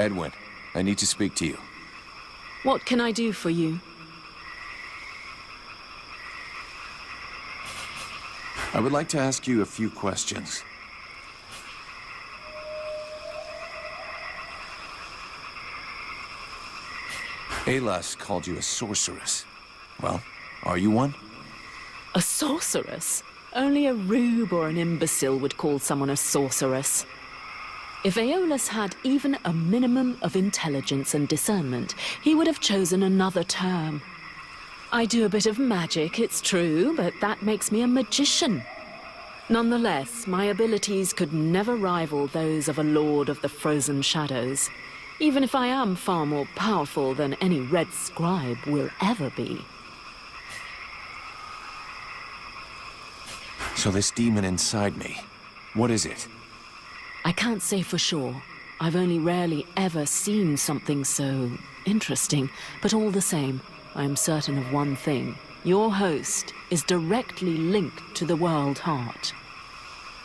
Edwin, I need to speak to you. What can I do for you? I would like to ask you a few questions. Alas called you a sorceress. Well, are you one? A sorceress? Only a rube or an imbecile would call someone a sorceress. If Aeolus had even a minimum of intelligence and discernment, he would have chosen another term. I do a bit of magic, it's true, but that makes me a magician. Nonetheless, my abilities could never rival those of a Lord of the Frozen Shadows, even if I am far more powerful than any Red Scribe will ever be. So this demon inside me, what is it? I can't say for sure. I've only rarely ever seen something so interesting, but all the same, I am certain of one thing. Your host is directly linked to the World Heart.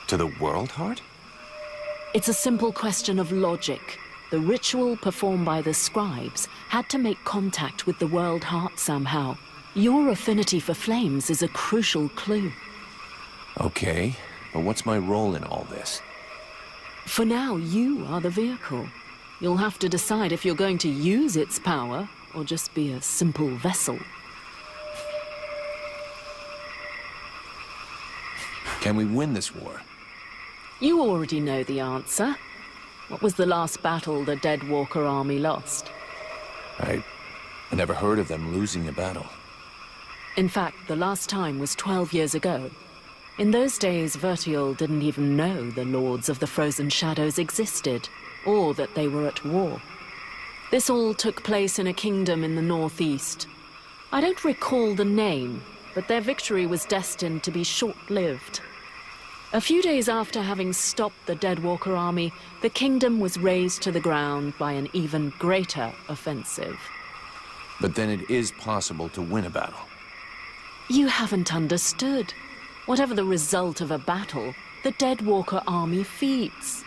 To the World Heart? It's a simple question of logic. The ritual performed by the scribes had to make contact with the World Heart somehow. Your affinity for flames is a crucial clue. Okay, but what's my role in all this? For now, you are the vehicle. You'll have to decide if you're going to use its power or just be a simple vessel. Can we win this war? You already know the answer. What was the last battle the Deadwalker army lost? I never heard of them losing a battle. In fact, the last time was 12 years ago. In those days, Vertiol didn't even know the Lords of the Frozen Shadows existed, or that they were at war. This all took place in a kingdom in the northeast. I don't recall the name, but their victory was destined to be short-lived. A few days after having stopped the Deadwalker army, the kingdom was razed to the ground by an even greater offensive. But then it is possible to win a battle. You haven't understood. Whatever the result of a battle, the Deadwalker army feeds.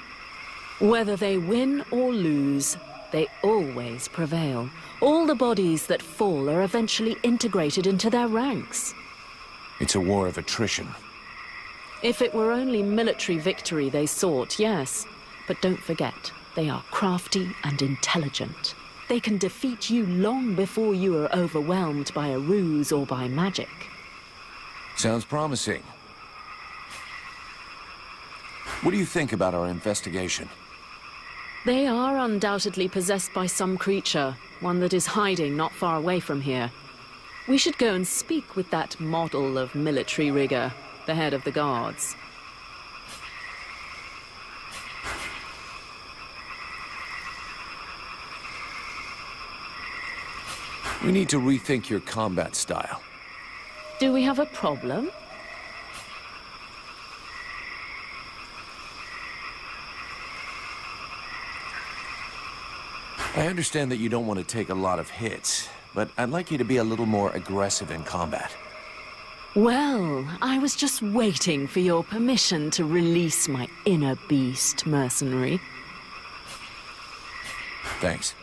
Whether they win or lose, they always prevail. All the bodies that fall are eventually integrated into their ranks. It's a war of attrition. If it were only military victory they sought, yes. But don't forget, they are crafty and intelligent. They can defeat you long before you are overwhelmed by a ruse or by magic. Sounds promising. What do you think about our investigation? They are undoubtedly possessed by some creature, one that is hiding not far away from here. We should go and speak with that model of military rigor, the head of the guards. We need to rethink your combat style. Do we have a problem? I understand that you don't want to take a lot of hits, but I'd like you to be a little more aggressive in combat. Well, I was just waiting for your permission to release my inner beast, mercenary. Thanks.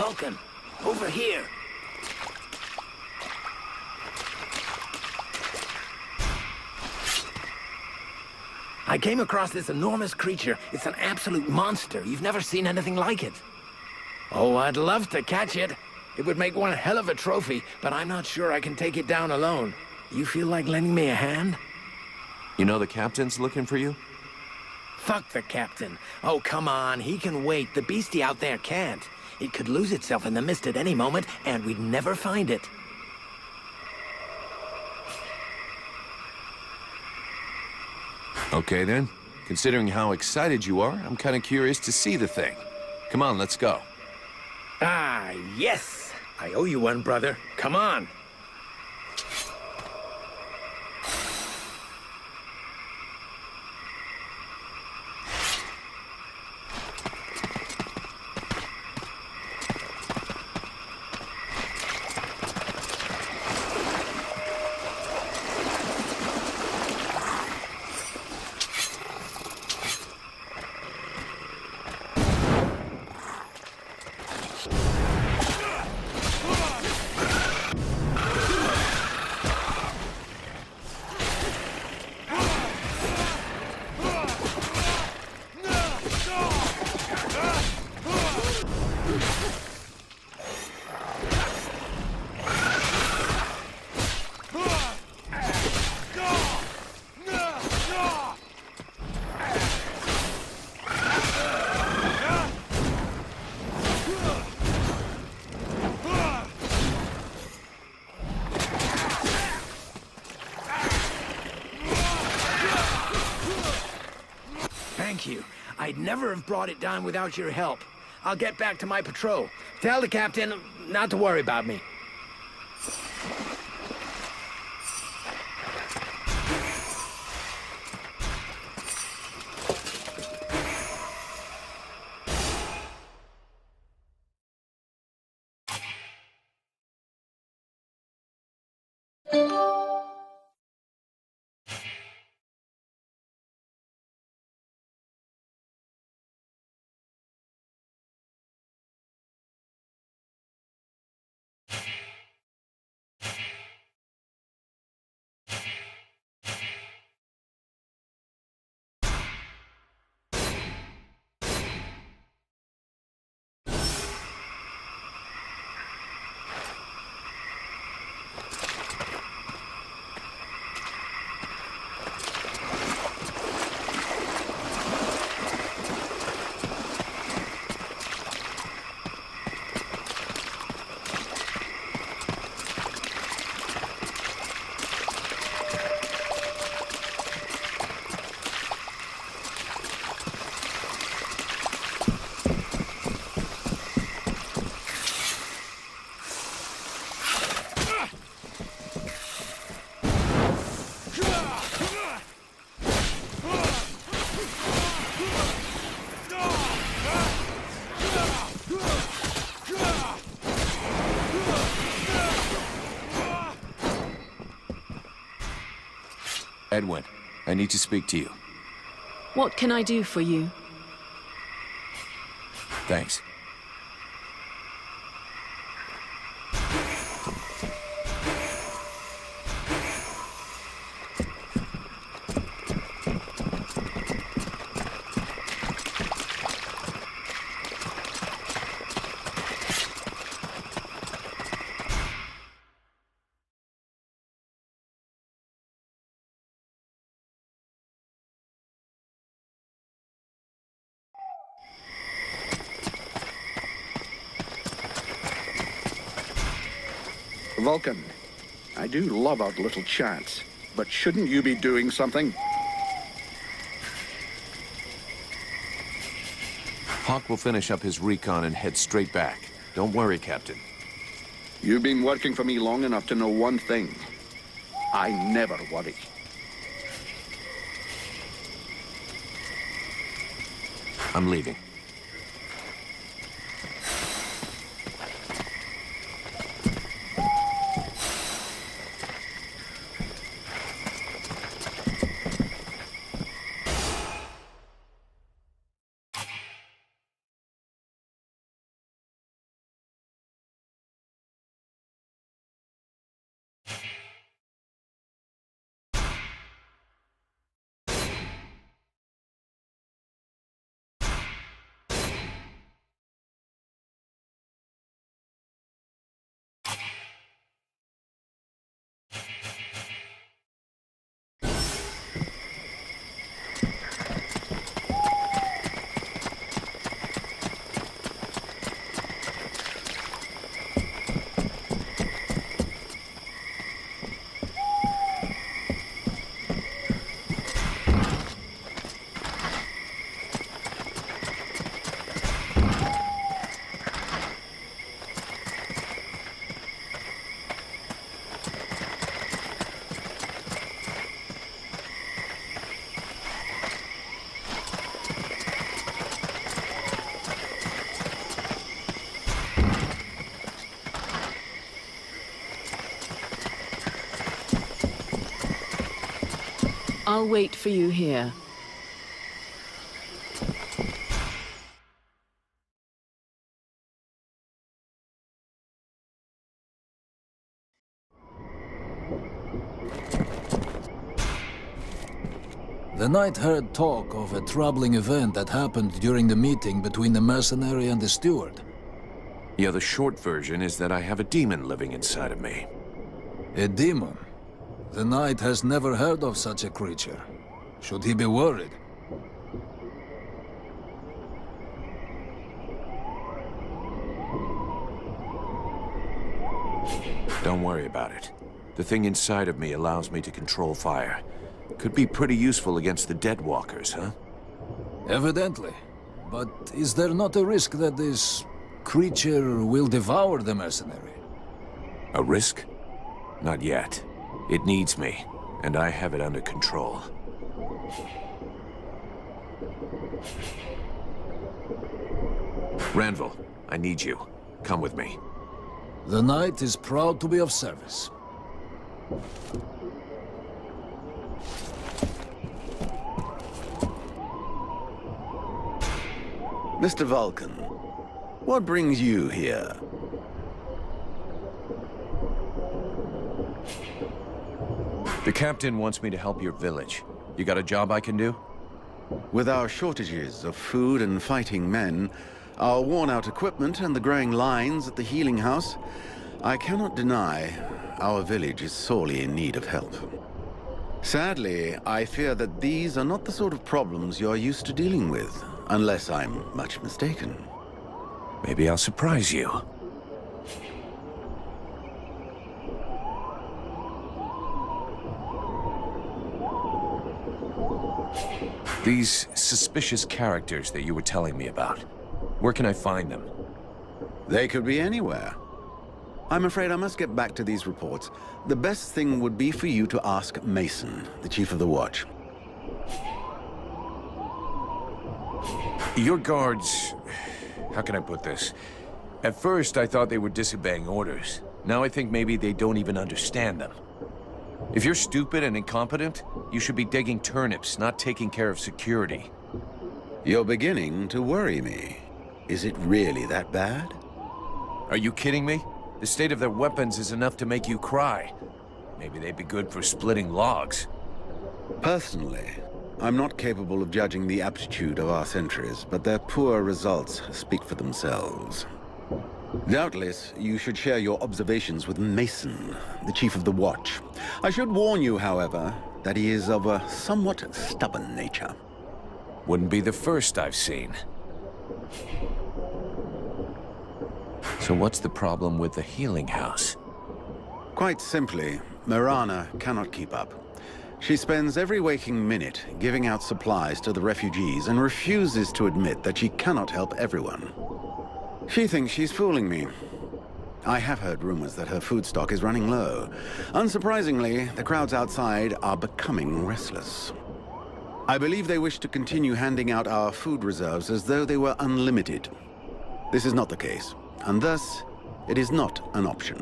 Vulcan, over here. I came across this enormous creature. It's an absolute monster. You've never seen anything like it. Oh, I'd love to catch it. It would make one hell of a trophy, but I'm not sure I can take it down alone. You feel like lending me a hand? You know the captain's looking for you? Fuck the captain. Oh, come on. He can wait. The beastie out there can't. It could lose itself in the mist at any moment, and we'd never find it. Okay, then. Considering how excited you are, I'm kind of curious to see the thing. Come on, let's go. Ah, yes. I owe you one, brother. Come on. Thank you. I'd never have brought it down without your help. I'll get back to my patrol. Tell the captain not to worry about me. Edwin, I need to speak to you. What can I do for you? Thanks. Vulcan, I do love our little chats, but shouldn't you be doing something? Hawk will finish up his recon and head straight back. Don't worry, Captain. You've been working for me long enough to know one thing. I never worry. I'm leaving. I'll wait for you here. The knight heard talk of a troubling event that happened during the meeting between the mercenary and the steward. Yeah, the short version is that I have a demon living inside of me. A demon? The knight has never heard of such a creature. Should he be worried? Don't worry about it. The thing inside of me allows me to control fire. Could be pretty useful against the Dead Walkers, huh? Evidently. But is there not a risk that this creature will devour the mercenary? A risk? Not yet. It needs me, and I have it under control. Ranville, I need you. Come with me. The knight is proud to be of service. Mr. Vulcan, what brings you here? The captain wants me to help your village. You got a job I can do? With our shortages of food and fighting men, our worn-out equipment and the growing lines at the healing house, I cannot deny our village is sorely in need of help. Sadly, I fear that these are not the sort of problems you're used to dealing with, unless I'm much mistaken. Maybe I'll surprise you. These suspicious characters that you were telling me about, where can I find them? They could be anywhere. I'm afraid I must get back to these reports. The best thing would be for you to ask Mason, the chief of the watch. Your guards... how can I put this? At first, I thought they were disobeying orders. Now I think maybe they don't even understand them. If you're stupid and incompetent, you should be digging turnips, not taking care of security. You're beginning to worry me. Is it really that bad? Are you kidding me? The state of their weapons is enough to make you cry. Maybe they'd be good for splitting logs. Personally, I'm not capable of judging the aptitude of our sentries, but their poor results speak for themselves. Doubtless, you should share your observations with Mason, the chief of the watch. I should warn you, however, that he is of a somewhat stubborn nature. Wouldn't be the first I've seen. So what's the problem with the healing house? Quite simply, Mirana cannot keep up. She spends every waking minute giving out supplies to the refugees and refuses to admit that she cannot help everyone. She thinks she's fooling me. I have heard rumors that her food stock is running low. Unsurprisingly, the crowds outside are becoming restless. I believe they wish to continue handing out our food reserves as though they were unlimited. This is not the case, and thus, it is not an option.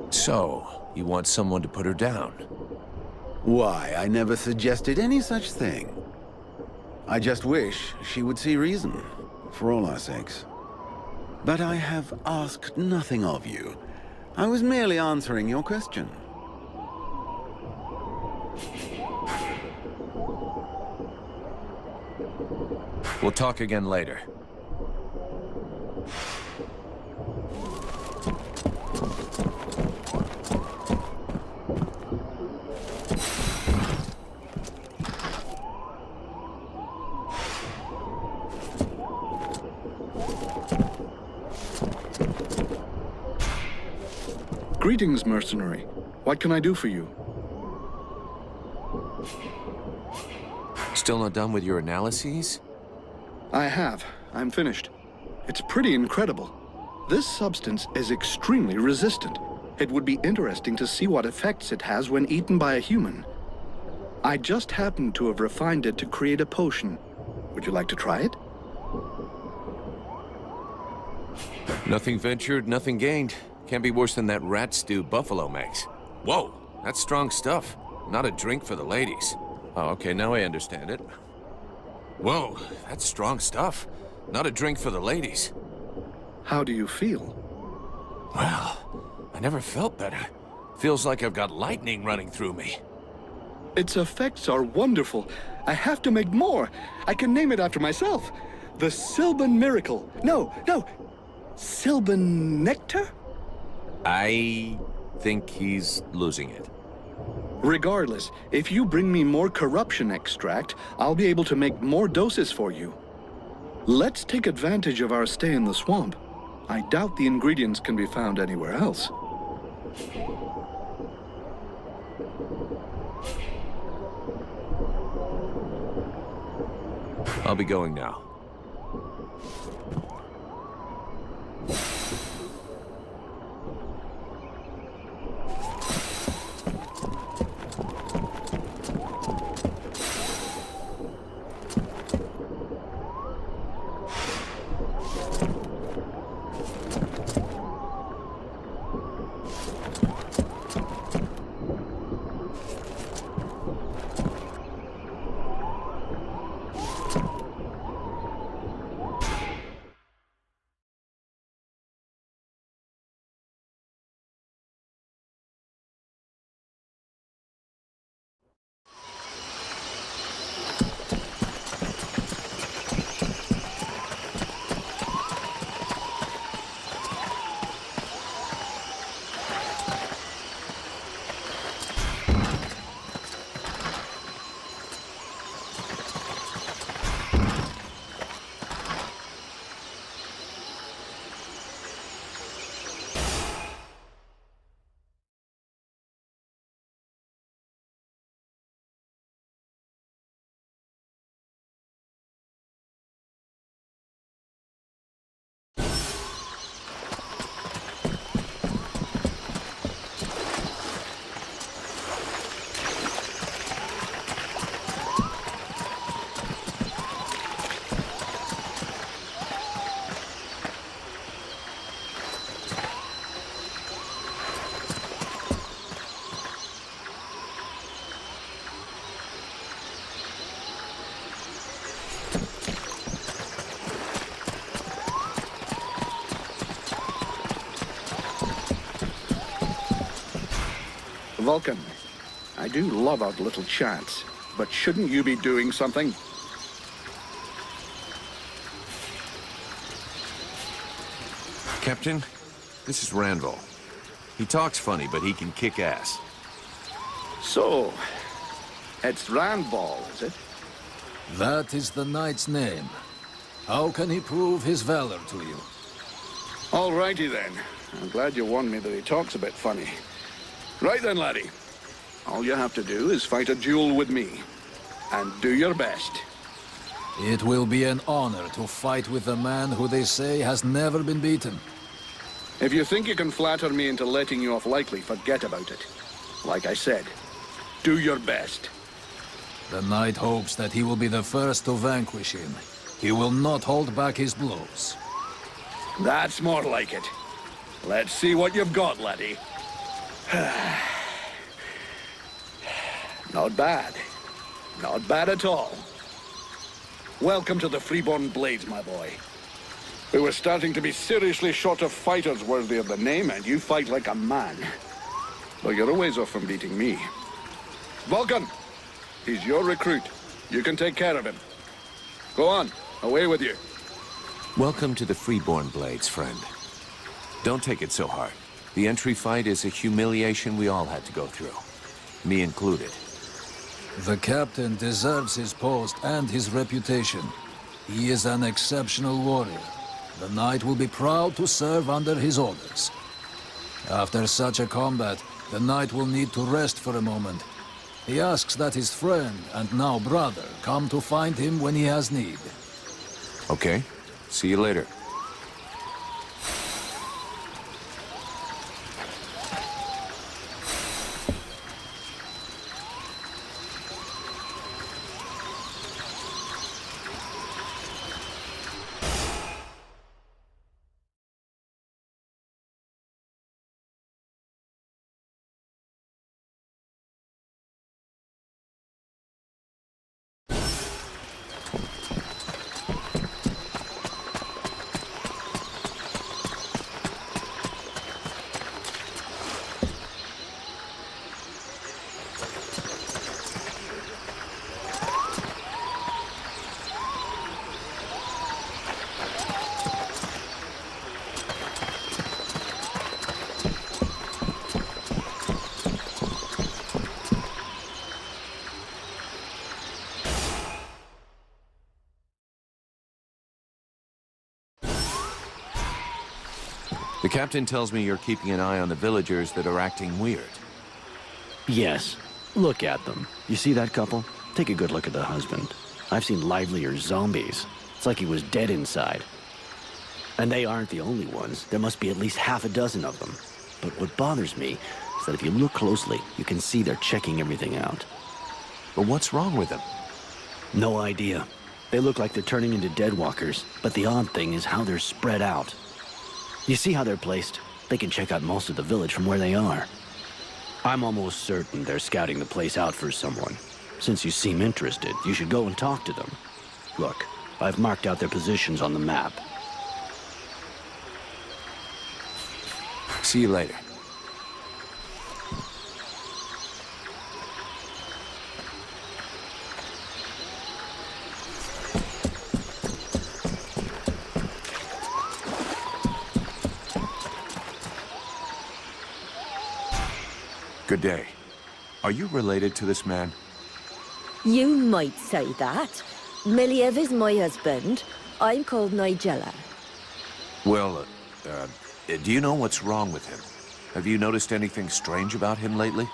So, you want someone to put her down? Why, I never suggested any such thing. I just wish she would see reason, for all our sakes. But I have asked nothing of you. I was merely answering your question. We'll talk again later. Greetings, mercenary. What can I do for you? Still not done with your analyses? I have. I'm finished. It's pretty incredible. This substance is extremely resistant. It would be interesting to see what effects it has when eaten by a human. I just happened to have refined it to create a potion. Would you like to try it? Nothing ventured, nothing gained. Can't be worse than that rat stew Buffalo makes. Whoa, that's strong stuff. Not a drink for the ladies. Oh, okay, now I understand it. Whoa, that's strong stuff. Not a drink for the ladies. How do you feel? Well, I never felt better. Feels like I've got lightning running through me. Its effects are wonderful. I have to make more. I can name it after myself. The Sylban Miracle. No. Sylban Nectar? I think he's losing it. Regardless, if you bring me more corruption extract, I'll be able to make more doses for you. Let's take advantage of our stay in the swamp. I doubt the ingredients can be found anywhere else. I'll be going now. Vulcan, I do love our little chats, but shouldn't you be doing something? Captain, this is Randall. He talks funny, but he can kick ass. So, it's Randball, is it? That is the knight's name. How can he prove his valor to you? Alrighty then. I'm glad you warned me that he talks a bit funny. Right then, laddie. All you have to do is fight a duel with me. And do your best. It will be an honor to fight with a man who they say has never been beaten. If you think you can flatter me into letting you off lightly, forget about it. Like I said, do your best. The knight hopes that he will be the first to vanquish him. He will not hold back his blows. That's more like it. Let's see what you've got, laddie. Not bad. Not bad at all. Welcome to the Freeborn Blades, my boy. We were starting to be seriously short of fighters worthy of the name, and you fight like a man. Though you're a ways off from beating me. Vulcan! He's your recruit. You can take care of him. Go on. Away with you. Welcome to the Freeborn Blades, friend. Don't take it so hard. The entry fight is a humiliation we all had to go through. Me included. The captain deserves his post and his reputation. He is an exceptional warrior. The knight will be proud to serve under his orders. After such a combat, the knight will need to rest for a moment. He asks that his friend, and now brother, come to find him when he has need. Okay. See you later. The captain tells me you're keeping an eye on the villagers that are acting weird. Yes. Look at them. You see that couple? Take a good look at the husband. I've seen livelier zombies. It's like he was dead inside. And they aren't the only ones. There must be at least half a dozen of them. But what bothers me is that if you look closely, you can see they're checking everything out. But what's wrong with them? No idea. They look like they're turning into dead walkers, but the odd thing is how they're spread out. You see how they're placed? They can check out most of the village from where they are. I'm almost certain they're scouting the place out for someone. Since you seem interested, you should go and talk to them. Look, I've marked out their positions on the map. See you later. Good day. Are you related to this man? You might say that. Miliev is my husband. I'm called Nigella. Well, do you know what's wrong with him? Have you noticed anything strange about him lately?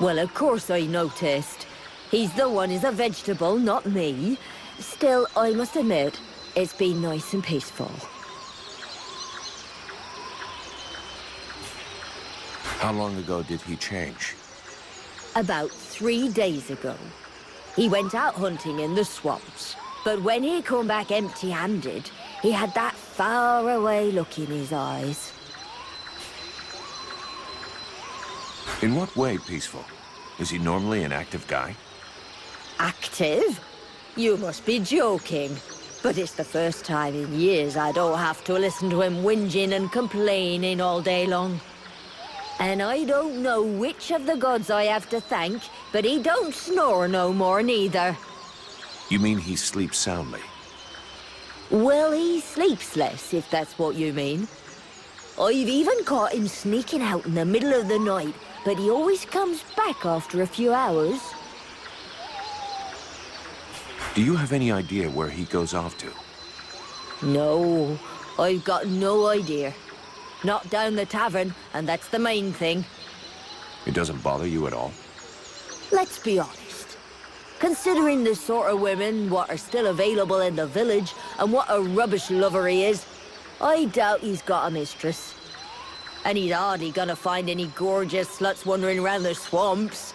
Well, of course I noticed. He's the one who's a vegetable, not me. Still, I must admit, it's been nice and peaceful. How long ago did he change? About 3 days ago. He went out hunting in the swamps. But when he come back empty-handed, he had that far-away look in his eyes. In what way peaceful? Is he normally an active guy? Active? You must be joking. But it's the first time in years I don't have to listen to him whinging and complaining all day long. And I don't know which of the gods I have to thank, but he don't snore no more neither. You mean he sleeps soundly? Well, he sleeps less, if that's what you mean. I've even caught him sneaking out in the middle of the night, but he always comes back after a few hours. Do you have any idea where he goes off to? No, I've got no idea. Not down the tavern, and that's the main thing. It doesn't bother you at all? Let's be honest. Considering the sort of women what are still available in the village, and what a rubbish lover he is, I doubt he's got a mistress. And he's hardly gonna find any gorgeous sluts wandering around the swamps.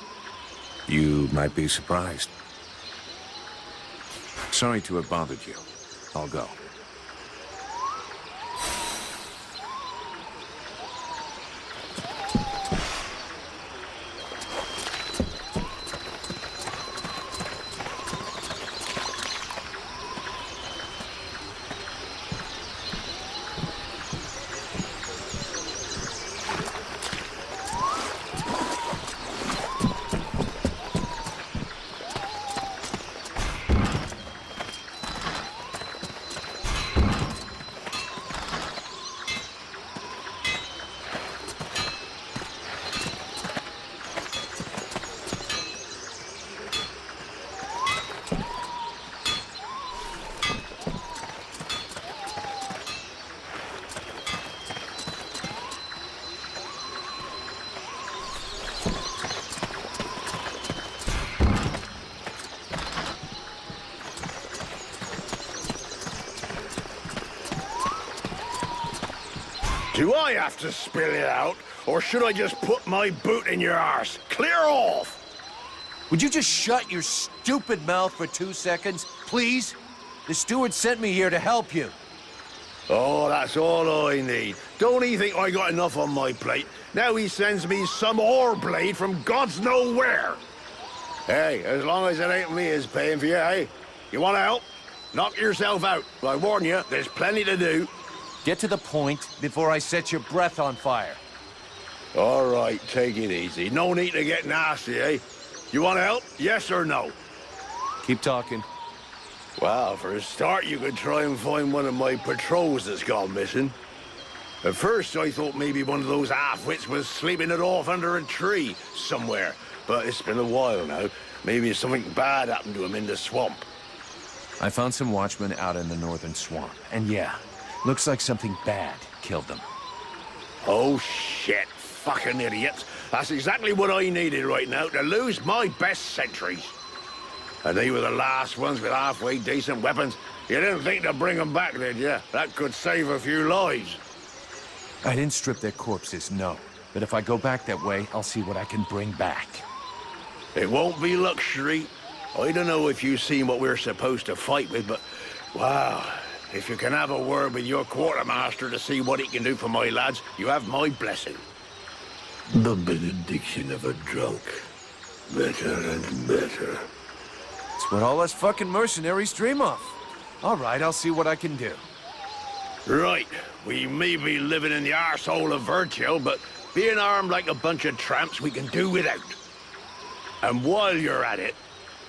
You might be surprised. Sorry to have bothered you. I'll go. Do I have to spill it out, or should I just put my boot in your arse? Clear off! Would you just shut your stupid mouth for 2 seconds, please? The steward sent me here to help you. Oh, that's all I need. Don't he think I got enough on my plate? Now he sends me some ore blade from God's nowhere. Hey, as long as it ain't me is paying for you, hey? You want to help? Knock yourself out. I warn you, there's plenty to do. Get to the point before I set your breath on fire. All right, take it easy. No need to get nasty, eh? You want to help? Yes or no? Keep talking. Well, for a start, you could try and find one of my patrols that's gone missing. At first, I thought maybe one of those half-wits was sleeping it off under a tree somewhere. But it's been a while now. Maybe something bad happened to him in the swamp. I found some watchmen out in the northern swamp, and yeah, looks like something bad killed them. Oh, shit. Fucking idiots. That's exactly what I needed right now, to lose my best sentries. And they were the last ones with halfway decent weapons. You didn't think to bring them back, did you? That could save a few lives. I didn't strip their corpses, no. But if I go back that way, I'll see what I can bring back. It won't be luxury. I don't know if you've seen what we're supposed to fight with, but... wow. If you can have a word with your quartermaster to see what he can do for my lads, you have my blessing. The benediction of a drunk. Better and better. It's what all us fucking mercenaries dream of. All right, I'll see what I can do. Right. We may be living in the arsehole of Virgil, but being armed like a bunch of tramps we can do without. And while you're at it,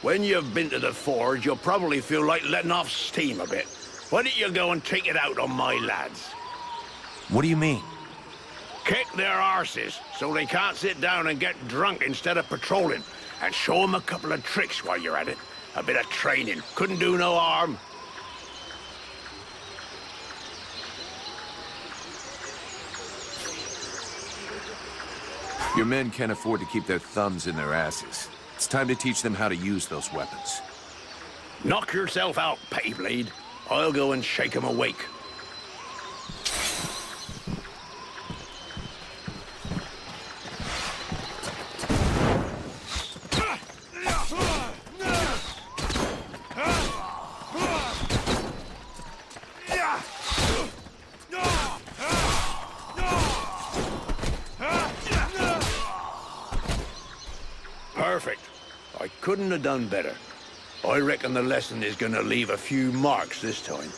when you've been to the forge, you'll probably feel like letting off steam a bit. Why don't you go and take it out on my lads? What do you mean? Kick their arses so they can't sit down and get drunk instead of patrolling. And show them a couple of tricks while you're at it. A bit of training. Couldn't do no harm. Your men can't afford to keep their thumbs in their asses. It's time to teach them how to use those weapons. Knock yourself out, Pettyblade. I'll go and shake them awake. Perfect. I couldn't have done better. I reckon the lesson is gonna leave a few marks this time.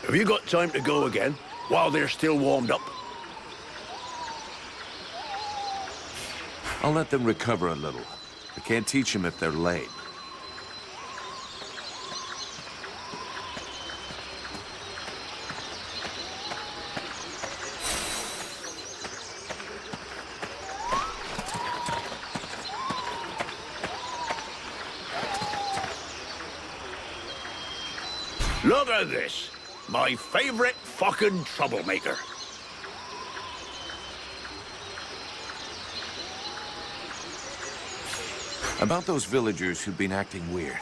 Have you got time to go again, while they're still warmed up? I'll let them recover a little. I can't teach them if they're lame. Look at this. My favorite fucking troublemaker. About those villagers who've been acting weird.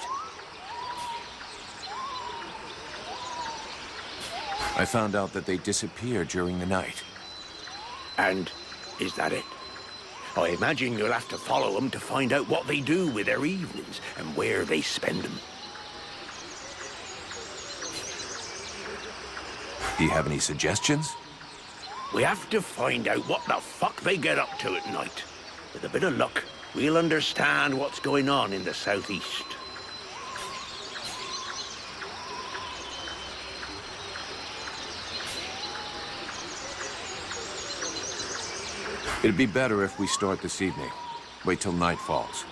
I found out that they disappeared during the night. And is that it? I imagine you'll have to follow them to find out what they do with their evenings and where they spend them. Do you have any suggestions? We have to find out what the fuck they get up to at night. With a bit of luck, we'll understand what's going on in the southeast. It'd be better if we start this evening. Wait till night falls.